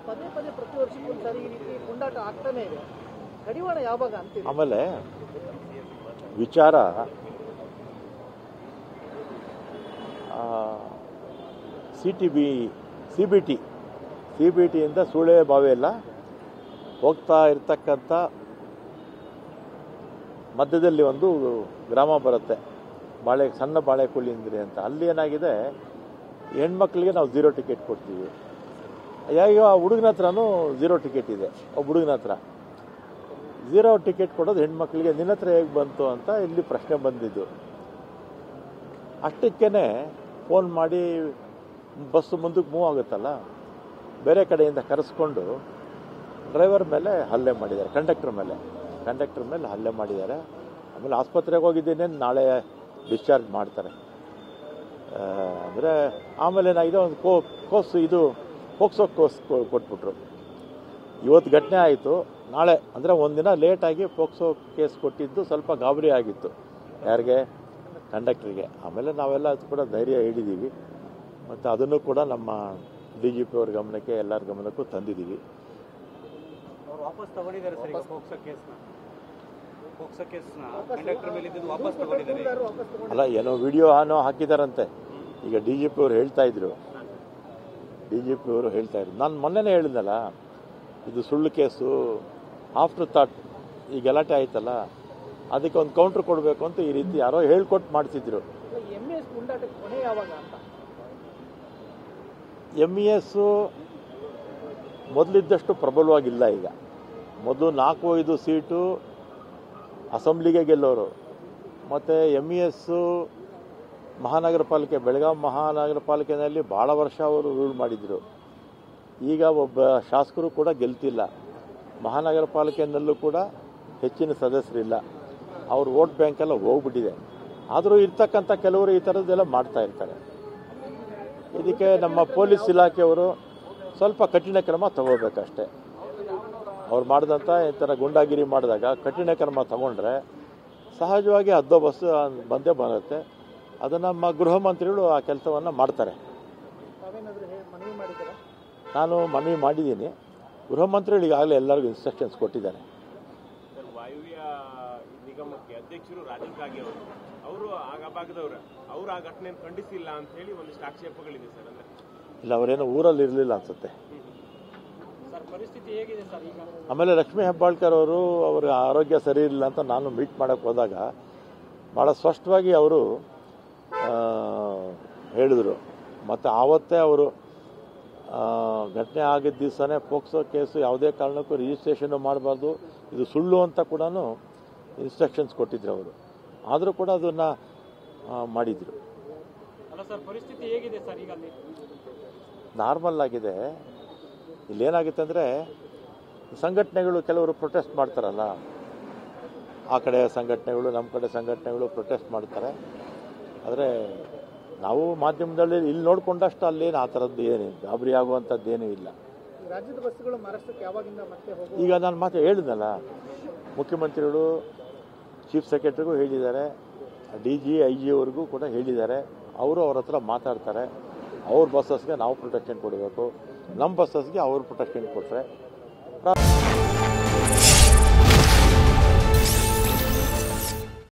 ಪದೇ ಪದೇ ಪ್ರತಿ ವರ್ಷಕ್ಕೊಂದ್ಸರಿ ಈ ರೀತಿ ಪುಂಡಾಟ ಆಗ್ತಾನೆ ಇದೆ. ಕಡಿವಾಣ ಯಾವಾಗ ಅಂತೀವಿ? ಆಮೇಲೆ ವಿಚಾರ CBTಯಿಂದ ಸೂಳೆ ಬಾವಿ ಎಲ್ಲ ಹೋಗ್ತಾ ಇರ್ತಕ್ಕಂಥ ಮಧ್ಯದಲ್ಲಿ ಒಂದು ಗ್ರಾಮ ಬರುತ್ತೆ, ಸಣ್ಣ ಬಾಳೆಕುಳಿಂದ್ರಿ ಅಂತ. ಅಲ್ಲಿ ಏನಾಗಿದೆ, ಹೆಣ್ಮಕ್ಳಿಗೆ ನಾವು 0 ಟಿಕೆಟ್ ಕೊಡ್ತೀವಿ. ಈಗ ಆ ಹುಡುಗನ ಹತ್ರನೂ 0 ಟಿಕೆಟ್ ಇದೆ. ಒಬ್ಬ ಹುಡುಗನ ಹತ್ರ 0 ಟಿಕೆಟ್ ಕೊಡೋದು ಹೆಣ್ಮಕ್ಳಿಗೆ ನಿನ್ನ ಹತ್ರ ಹೇಗೆ ಬಂತು ಅಂತ ಇಲ್ಲಿ ಪ್ರಶ್ನೆ ಬಂದಿದ್ದು. ಅಷ್ಟಕ್ಕೇ ಫೋನ್ ಮಾಡಿ ಬಸ್ಸು ಮುಂದಕ್ಕೆ ಮೂವ್ ಆಗುತ್ತಲ್ಲ, ಬೇರೆ ಕಡೆಯಿಂದ ಕರೆಸ್ಕೊಂಡು ಡ್ರೈವರ್ ಮೇಲೆ ಹಲ್ಲೆ ಮಾಡಿದ್ದಾರೆ, ಕಂಡಕ್ಟರ್ ಮೇಲೆ ಹಲ್ಲೆ ಮಾಡಿದ್ದಾರೆ. ಆಮೇಲೆ ಆಸ್ಪತ್ರೆಗೆ ಹೋಗಿದ್ದೀನಿ, ನಾಳೆ ಡಿಸ್ಚಾರ್ಜ್ ಮಾಡ್ತಾರೆ. ಅಂದರೆ ಆಮೇಲೆ ಏನಾಗಿದೆ, ಒಂದು ಪೋಕ್ಸೋ ಕೋಸ್ ಕೊಟ್ಬಿಟ್ರು. ಇವತ್ತು ಘಟನೆ ಆಯಿತು, ನಾಳೆ ಅಂದರೆ ಒಂದಿನ ಲೇಟಾಗಿ ಪೋಕ್ಸೋ ಕೇಸ್ ಕೊಟ್ಟಿದ್ದು ಸ್ವಲ್ಪ ಗಾಬರಿ ಆಗಿತ್ತು ಯಾರಿಗೆ, ಕಂಡಕ್ಟರ್ಗೆ. ಆಮೇಲೆ ನಾವೆಲ್ಲ ಅದು ಕೂಡ ಧೈರ್ಯ ಹಿಡಿದೀವಿ, ಮತ್ತು ಅದನ್ನು ಕೂಡ ನಮ್ಮ DGP ಅವ್ರ ಗಮನಕ್ಕೆ, ಎಲ್ಲರ ಗಮನಕ್ಕೂ ತಂದಿದ್ದೀವಿ. ವಾಪಸ್ ತಗೊಂಡಿದ್ದಾರೆ ಸರ್, ಪೋಕ್ಸೋ ಕೇಸ್ನ ಕಂಡಕ್ಟರ್ ಮೇಲೆ ಇದ್ದು ವಾಪಸ್ ತಗೊಂಡಿದ್ದಾರೆ. ಅಲ್ಲ, ಏನೋ ವಿಡಿಯೋ ಹಾಕಿದಾರಂತೆ. ಈಗ DGP ಅವರು ಹೇಳ್ತಾ ಇದ್ರು. ನಾನು ಮೊನ್ನೆನೇ ಹೇಳಿದ್ನಲ್ಲ, ಇದು ಸುಳ್ಳು ಕೇಸು, ಆಫ್ಟರ್ ಥಾಟ್ ಈ ಗಲಾಟೆ ಆಯ್ತಲ್ಲ, ಅದಕ್ಕೆ ಒಂದು ಕೌಂಟರ್ ಕೊಡಬೇಕು ಅಂತ ಈ ರೀತಿ ಯಾರೋ ಹೇಳ್ಕೊಟ್ಟು ಮಾಡ್ತಿದ್ರು. MES ಮೊದಲಿದ್ದಷ್ಟು ಪ್ರಬಲವಾಗಿಲ್ಲ ಈಗ. ಮೊದಲು 4-5 ಸೀಟು ಅಸೆಂಬ್ಲಿಗೆ ಗೆಲ್ಲೋರು. ಮತ್ತು MES ಮಹಾನಗರ ಪಾಲಿಕೆ, ಬೆಳಗಾವಿ ಮಹಾನಗರ ಪಾಲಿಕೆಯಲ್ಲಿ ಭಾಳ ವರ್ಷ ಅವರು ರೂಲ್ ಮಾಡಿದರು. ಈಗ ಒಬ್ಬ ಶಾಸಕರು ಕೂಡ ಗೆಲ್ತಿಲ್ಲ. ಮಹಾನಗರ ಪಾಲಿಕೆಯಲ್ಲೂ ಕೂಡ ಹೆಚ್ಚಿನ ಸದಸ್ಯರಿಲ್ಲ. ಅವ್ರ ವೋಟ್ ಬ್ಯಾಂಕ್ ಎಲ್ಲ ಹೋಗ್ಬಿಟ್ಟಿದೆ. ಆದರೂ ಇರ್ತಕ್ಕಂಥ ಕೆಲವರು ಈ ಥರದ್ದೆಲ್ಲ ಮಾಡ್ತಾ ಇರ್ತಾರೆ. ಇದಕ್ಕೆ ನಮ್ಮ ಪೊಲೀಸ್ ಇಲಾಖೆಯವರು ಸ್ವಲ್ಪ ಕಠಿಣ ಕ್ರಮ ತಗೋಬೇಕಷ್ಟೆ. ಅವ್ರು ಮಾಡಿದಂಥ ಈ ಥರ ಗುಂಡಾಗಿರಿ ಮಾಡಿದಾಗ ಕಠಿಣ ಕ್ರಮ ತಗೊಂಡ್ರೆ ಸಹಜವಾಗಿ ಹದ್ದೋಬಸ್ತು ಬಂದೇ ಬರುತ್ತೆ. ಅದು ನಮ್ಮ ಗೃಹ ಮಂತ್ರಿಗಳು ಆ ಕೆಲಸವನ್ನು ಮಾಡ್ತಾರೆ. ನಾನು ಮನವಿ ಮಾಡಿದ್ದೀನಿ. ಗೃಹ ಮಂತ್ರಿಗಳು ಈಗಾಗಲೇ ಎಲ್ಲರಿಗೂ ಇನ್ಸ್ಟ್ರಕ್ಷನ್ಸ್ ಕೊಟ್ಟಿದ್ದಾರೆ. ವಾಯುವ್ಯ ನಿಗಮಕ್ಕೆ ಅಧ್ಯಕ್ಷರು ರಾಜನ್ ಕಾಗೆ ಅವರು ಆ ಭಾಗದವರು, ಅವರು ಆ ಘಟನೆಯನ್ನು ಖಂಡಿಸಿಲ್ಲ ಅಂತ ಹೇಳಿ ಒಂದಿಷ್ಟು ಆಕ್ಷೇಪಗಳಿದೆ ಸರ್. ಅಂದ್ರೆ ಇಲ್ಲ, ಅವರೇನೋ ಊರಲ್ಲಿ ಇರಲಿಲ್ಲ ಅನ್ಸುತ್ತೆ. ಪರಿಸ್ಥಿತಿ ಹೇಗಿದೆ ಸರ್ ಈಗ? ಆಮೇಲೆ ಲಕ್ಷ್ಮೀ ಹೆಬ್ಬಾಳ್ಕರ್ ಅವರು, ಅವರ ಆರೋಗ್ಯ ಸರಿ ಇರಲಿಲ್ಲ ಅಂತ ನಾನು ಮೀಟ್ ಮಾಡೋಕ್ಕೆ ಹೋದಾಗ ಭಾಳ ಸ್ಪಷ್ಟವಾಗಿ ಅವರು ಹೇಳಿದರು. ಮತ್ತು ಆವತ್ತೇ ಅವರು ಘಟನೆ ಆಗಿದ್ದ ದಿವಸನೇ ಪೋಕ್ಸೋ ಕೇಸು ಯಾವುದೇ ಕಾರಣಕ್ಕೂ ರಿಜಿಸ್ಟ್ರೇಷನ್ ಮಾಡಬಾರ್ದು, ಇದು ಸುಳ್ಳು ಅಂತ ಕೂಡ ಇನ್ಸ್ಟ್ರಕ್ಷನ್ಸ್ ಕೊಟ್ಟಿದ್ರು ಅವರು. ಆದರೂ ಕೂಡ ಅದನ್ನು ಮಾಡಿದರು. ಅಲ್ಲ ಸರ್, ಪರಿಸ್ಥಿತಿ ಹೇಗಿದೆ ಸರ್ ಈಗ? ಅಲ್ಲಿ ನಾರ್ಮಲ್ ಆಗಿದೆ. ಇಲ್ಲೇನಾಗುತ್ತೆ ಅಂದರೆ, ಸಂಘಟನೆಗಳು ಕೆಲವರು ಪ್ರೊಟೆಸ್ಟ್ ಮಾಡ್ತಾರಲ್ಲ, ಆ ಕಡೆ ಸಂಘಟನೆಗಳು, ನಮ್ಮ ಕಡೆ ಸಂಘಟನೆಗಳು ಪ್ರೊಟೆಸ್ಟ್ ಮಾಡ್ತಾರೆ. ಆದರೆ ನಾವು ಮಾಧ್ಯಮದಲ್ಲಿ ಇಲ್ಲಿ ನೋಡಿಕೊಂಡಷ್ಟು ಅಲ್ಲೇನು ಆ ಥರದ್ದು ಏನು ಗಾಬರಿ ಆಗುವಂಥದ್ದೇನೂ ಇಲ್ಲ. ರಾಜ್ಯದ ಬಸ್ಸುಗಳು ಮಹಾರಾಷ್ಟ್ರಕ್ಕೆ ಯಾವಾಗಿಂದ ಮತ್ತೆ ಹೋಗುವ? ಈಗ ನಾನು ಮಾತು ಹೇಳಿದ್ನಲ್ಲ, ಮುಖ್ಯಮಂತ್ರಿಗಳು ಚೀಫ್ ಸೆಕ್ರೆಟರಿಗೂ ಹೇಳಿದ್ದಾರೆ, DG IG ಅವ್ರಿಗೂ ಕೂಡ ಹೇಳಿದ್ದಾರೆ. ಅವರು ಅವ್ರ ಹತ್ರ ಮಾತಾಡ್ತಾರೆ. ಅವ್ರ ಬಸ್ಸಸ್ಗೆ ನಾವು ಪ್ರೊಟೆಕ್ಷನ್ ಕೊಡಬೇಕು, ನಮ್ಮ ಬಸ್ಸಸ್ಗೆ ಅವ್ರು ಪ್ರೊಟೆಕ್ಷನ್ ಕೊಟ್ಟರೆ